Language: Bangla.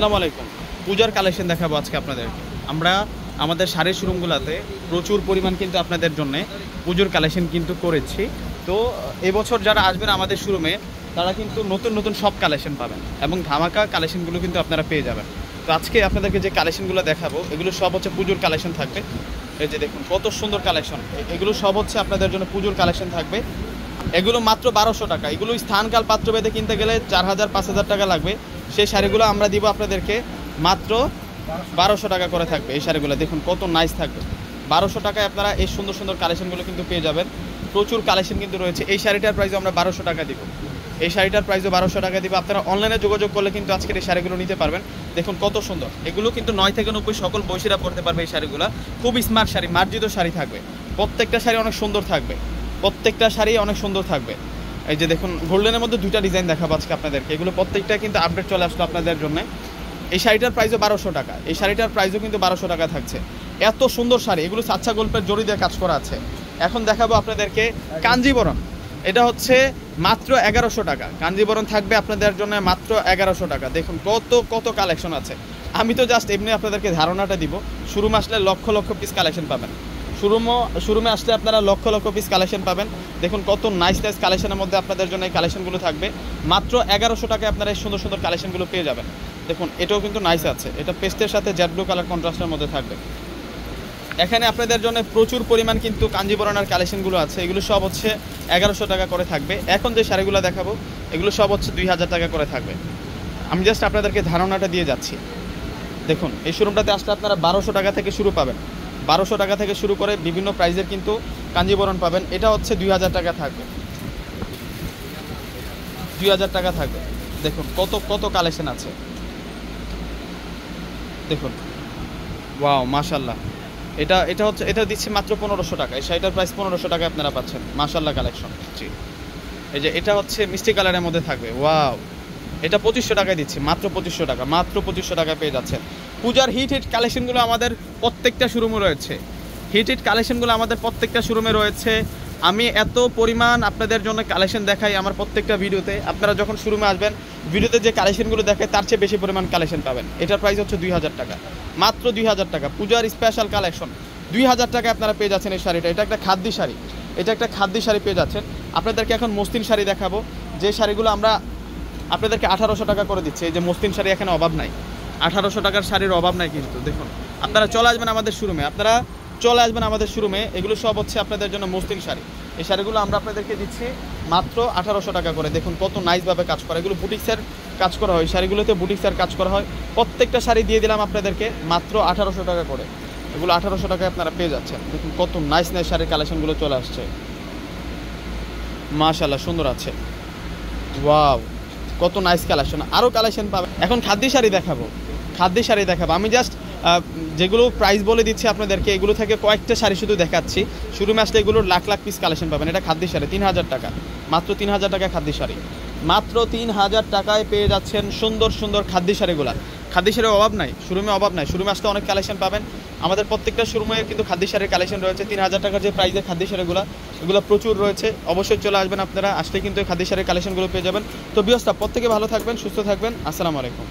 আসসালামু আলাইকুম। পূজার কালেকশন দেখাবো আজকে আপনাদেরকে। আমরা আমাদের শাড়ির শোরুমগুলোতে প্রচুর পরিমাণ কিন্তু আপনাদের জন্য পুজোর কালেকশন কিন্তু করেছি। তো এবছর যারা আসবেন আমাদের শোরুমে তারা কিন্তু নতুন নতুন সব কালেকশন পাবেন এবং ধামাকা কালেকশনগুলো কিন্তু আপনারা পেয়ে যাবেন। তো আজকে আপনাদেরকে যে কালেকশনগুলো দেখাবো এগুলো সব হচ্ছে পুজোর কালেকশন থাকবে। এই যে দেখুন কত সুন্দর কালেকশন, এগুলো সব হচ্ছে আপনাদের জন্য পুজোর কালেকশন থাকবে। এগুলো মাত্র 1200 টাকা। এগুলো স্থানকাল পাত্রভেদে কিনতে গেলে 4000 5000 টাকা লাগবে। সেই শাড়িগুলো আমরা দিব আপনাদেরকে মাত্র 1200 টাকা করে থাকবে। এই শাড়িগুলো দেখুন কত নাইস থাকবে। 1200 টাকায় আপনারা এই সুন্দর সুন্দর কালেকশনগুলো কিন্তু পেয়ে যাবেন। প্রচুর কালেকশন কিন্তু রয়েছে। এই শাড়িটার প্রাইসও আমরা 1200 টাকা দিব। এই শাড়িটার প্রাইসও 1200 টাকা দিব। আপনারা অনলাইনে যোগাযোগ করলে কিন্তু আজকের এই শাড়িগুলো নিতে পারবেন। দেখুন কত সুন্দর। এগুলো কিন্তু 9 থেকে 90 সকল বয়সীরা পরতে পারবে। এই শাড়িগুলো খুব স্মার্ট শাড়ি, মার্জিত শাড়ি থাকবে। প্রত্যেকটা শাড়ি অনেক সুন্দর থাকবে। প্রত্যেকটা শাড়ি অনেক সুন্দর থাকবে। এই যে দেখুন গোল্ডেনের মধ্যে দুইটা ডিজাইন দেখাবো আজকে আপনাদেরকে। এগুলো প্রত্যেকটা কিন্তু আপডেট চলে আসলো আপনাদের জন্য। এই শাড়িটার প্রাইসও 1200 টাকা। এই শাড়িটার প্রাইসও কিন্তু 1200 টাকা থাকছে। এত সুন্দর শাড়ি, এগুলো সাচ্চা গল্পের জড়ি দিয়ে কাজ করা আছে। এখন দেখাবো আপনাদেরকে কাঞ্জিবরম। এটা হচ্ছে মাত্র 1100 টাকা। কাঞ্জিবরম থাকবে আপনাদের জন্য মাত্র 1100 টাকা। দেখুন কত কত কালেকশন আছে। আমি তো জাস্ট এমনি আপনাদেরকে ধারণাটা দিব। শোরুমে আসলে লক্ষ লক্ষ পিস কালেকশন পাবেন। শোরুমে আসলে আপনারা লক্ষ লক্ষ পিস কালেকশন পাবেন। দেখুন কত নাইস নাইস কালেকশনের মধ্যে আপনাদের জন্য এই কালেকশনগুলো থাকবে। মাত্র 1100 টাকায় আপনারা এই সুন্দর সুন্দর কালেকশনগুলো পেয়ে যাবেন। দেখুন এটাও কিন্তু নাইস আছে। এটা পেস্টের সাথে জেড ব্লু কালার কন্ট্রাস্টের মধ্যে থাকবে। এখানে আপনাদের জন্য প্রচুর পরিমাণ কিন্তু কাঞ্জিবরণের কালেকশনগুলো আছে। এগুলো সব হচ্ছে 1100 টাকা করে থাকবে। এখন যে শাড়িগুলো দেখাবো এগুলো সব হচ্ছে 2000 টাকা করে থাকবে। আমি জাস্ট আপনাদেরকে ধারণাটা দিয়ে যাচ্ছি। দেখুন এই শোরুমটাতে আসলে আপনারা 1200 টাকা থেকে শুরু পাবেন। 1200 টাকা থেকে শুরু করে বিভিন্ন প্রাইজের কিন্তু কাঞ্জিবরণ পাবেন। এটা হচ্ছে 2000 টাকা থাকবে। 2000 টাকা থাকবে। দেখুন কত কত কালেকশন আছে। দেখুন ওয়াও মাশাল্লাহ। এটা দিচ্ছি মাত্র 1500 টাকা। এই শাড়িটার প্রাইস 1500 টাকায় আপনারা পাচ্ছেন। মাশাল্লাহ কালেকশন। জি এই যে এটা হচ্ছে মিষ্টি কালারের মধ্যে থাকবে। ওয়াও, এটা 2500 টাকায় দিচ্ছি। মাত্র 2500 টাকা। মাত্র 2500 টাকায় পেয়ে যাচ্ছেন। পূজার হিট কালেকশনগুলো আমাদের প্রত্যেকটা শোরুমে রয়েছে। হিট কালেকশনগুলো আমাদের প্রত্যেকটা শোরুমে রয়েছে। আমি এত পরিমাণ আপনাদের জন্য কালেকশন দেখাই আমার প্রত্যেকটা ভিডিওতে। আপনারা যখন শোরুমে আসবেন ভিডিওতে যে কালেকশনগুলো দেখায় তার চেয়ে বেশি পরিমাণ কালেকশন পাবেন। এটার প্রাইস হচ্ছে 2000 টাকা। মাত্র 2000 টাকা। পূজার স্পেশাল কালেকশন 2000 টাকায় আপনারা পেয়ে যাচ্ছেন এই শাড়িটা। এটা একটা খাদ্যি শাড়ি। এটা একটা খাদ্যি শাড়ি পেয়ে যাচ্ছেন। আপনাদেরকে এখন মসলিন শাড়ি দেখাবো। যে শাড়িগুলো আমরা আপনাদেরকে 1800 টাকা করে দিচ্ছি। এই যে মসলিন শাড়ি এখানে অভাব নাই। 1800 টাকার শাড়ির অভাব নাই কিন্তু। দেখুন আপনারা চলে আসবেন আমাদের শোরুমে। এগুলো সব হচ্ছে আপনাদের জন্য মসলিন শাড়ি। এই শাড়িগুলো আমরা আপনাদেরকে দিচ্ছি মাত্র 1800 টাকা করে। দেখুন কত নাইসভাবে কাজ করা। এগুলো বুটিক্সের কাজ করা হয়। শাড়িগুলোতে বুটিক্সের কাজ করা হয়। প্রত্যেকটা শাড়ি দিয়ে দিলাম আপনাদেরকে মাত্র 1800 টাকা করে। এগুলো 1800 টাকায় আপনারা পেয়ে যাচ্ছেন। দেখুন কত নাইস নাইস শাড়ির কালেকশনগুলো চলে আসছে। মাশাআল্লাহ সুন্দর আছে। ওয়াও কত নাইস কালেকশন। আরও কালেকশন পাবেন। এখন খাদ্যি শাড়ি দেখাবো। আমি জাস্ট যেগুলো প্রাইস বলে দিচ্ছি আপনাদেরকে, এগুলো থেকে কয়েকটা শাড়ি শুধু দেখাচ্ছি। শোরুমে আসলে এগুলোর লাখ লাখ পিস কালেকশন পাবেন। এটা খাদ্যি শাড়ি 3000 টাকা। মাত্র 3000 টাকা খাদ্যি শাড়ি। মাত্র 3000 টাকায় পেয়ে যাচ্ছেন সুন্দর সুন্দর খাদ্যি শাড়িগুলো। খাদ্যি শাড়ির অভাব নাই, শোরুমে অভাব নাই। শোরুমে আসলে অনেক কালেকশন পাবেন। আমাদের প্রত্যেকটা শোরুমে কিন্তু খাদ্যি শাড়ির কালেকশন রয়েছে। 3000 টাকার যে প্রাইসের খাদ্যি শাড়িগুলো এগুলো প্রচুর রয়েছে। অবশ্যই চলে আসবেন আপনারা। আসলে কিন্তু এই খাদ্যি শাড়ির কালেকশনগুলো পেয়ে যাবেন। তো বিয়স্তা প্রত্যেকে ভালো থাকবেন, সুস্থ থাকবেন। আসসালামু আলাইকুম।